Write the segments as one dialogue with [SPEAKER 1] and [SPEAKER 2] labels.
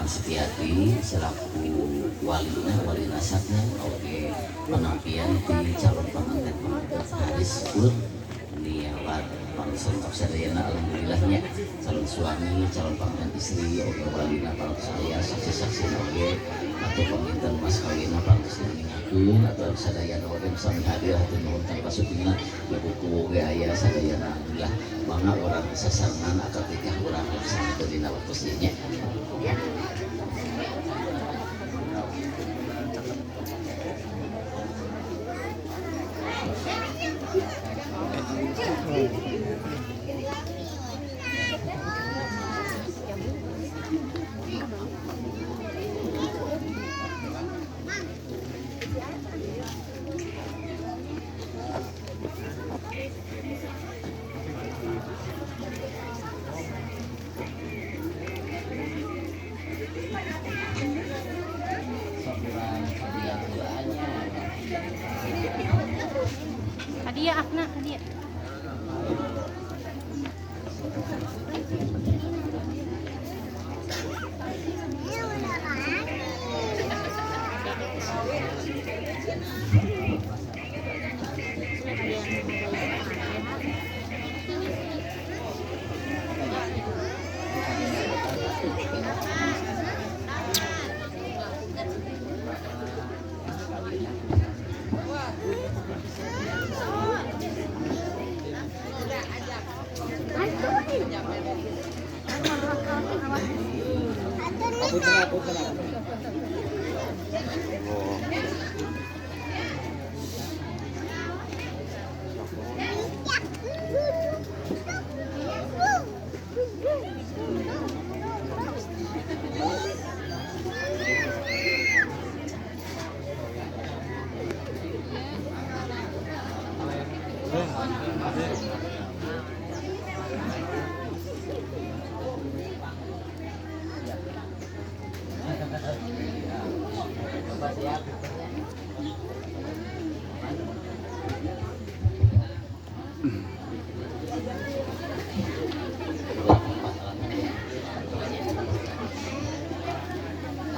[SPEAKER 1] Setiati selaku wali nasabnya oke penampian di calon pengantin Haris Urut niawat langsung sadayana alhamdulillahnya calon suami calon pengantin istri oke walina para saya saksi-saksi oke atau penginten mas kawina para mengingatkan atau sadayana oke sami hadir hati nuhun tanpa supina ibu kuwoge ayah sadayana alhamdulillah mangga orang sasangan akad nikah orang bersama dina waktu sihnya
[SPEAKER 2] hadiah Akna hadiah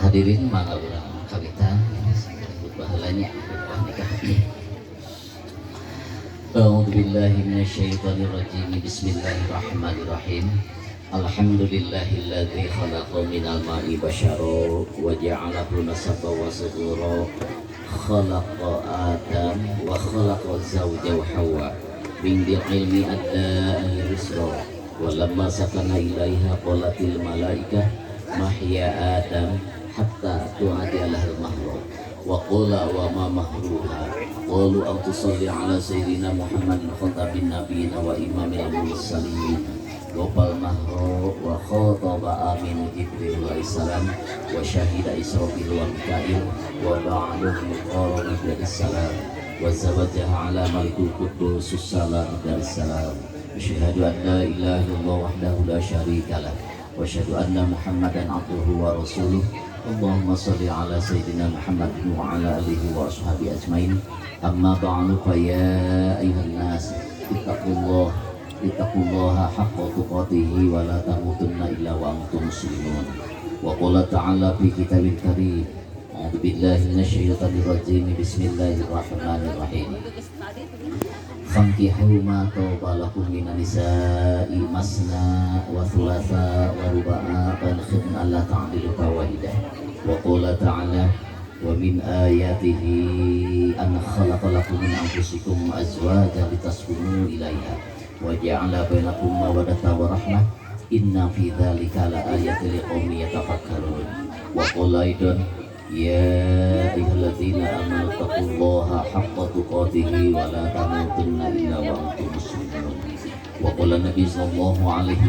[SPEAKER 1] hadirin mangga urang kawitan baheulanya nikah. A'udzu billahi minasyaitonir rajim. Bismillahirrahmanirrahim. Alhamdulillahilladzi khalaqa minal ma'i basyara wa ja'alahu nasaban wa sudura khalaqa Adam wa khalaqa zawjahu Hawa min ilmi adda al-risra wa lamma sakana ilaiha qalatil malaikah mahya Adam hatta tu'adi alahal mahrum wa qula wa ma mahruha qalu an tusalli ala sayyidina Muhammadin khatabin nabiyina wa imamil mursalin Gopal mahro wa khotaba amin Jibril alaihissalam wa syahida Israfil wa Mikail wa ba'duhum qarana bisalam wa zawajaha ala malikul quddus salam bisalam asyhadu an la ilaha illallah wahdahu la syarikalah wa asyhadu anna Muhammadan abduhu wa rasuluh. Allahumma shalli ala sayyidina Muhammadin wa ala alihi wa ashabihi ajmain. Amma ba'du fa ya ayyuhan nas ittaqullaha haqqa tuqatih wa la tamutunna illa wa antum muslimun. Wa qala ta'ala fi kitabil karim. A'udzu billahi minasyaitonir rajim. Bismillahirrahmanirrahim. Fankihu ma taba lakum minan nisa'i masna wa thulatha wa ruba'a wa khidna alla ta'dilu fawahidah. Wa qala ta'ala wa min ayatihi an khalaqa lakum min anfusikum azwajan litaskunu ilaiha wa ja'ala bainakum mawaddatan wa rahmah inna fi dzalika la ayatin liqaumin yatafakkarun. Wa qala aidan ya ayyuhalladzina amanu taqullaha haqqa tuqatih wa la tamutunna illa wa antum muslimun. Wa qala nabi sallallahu alaihi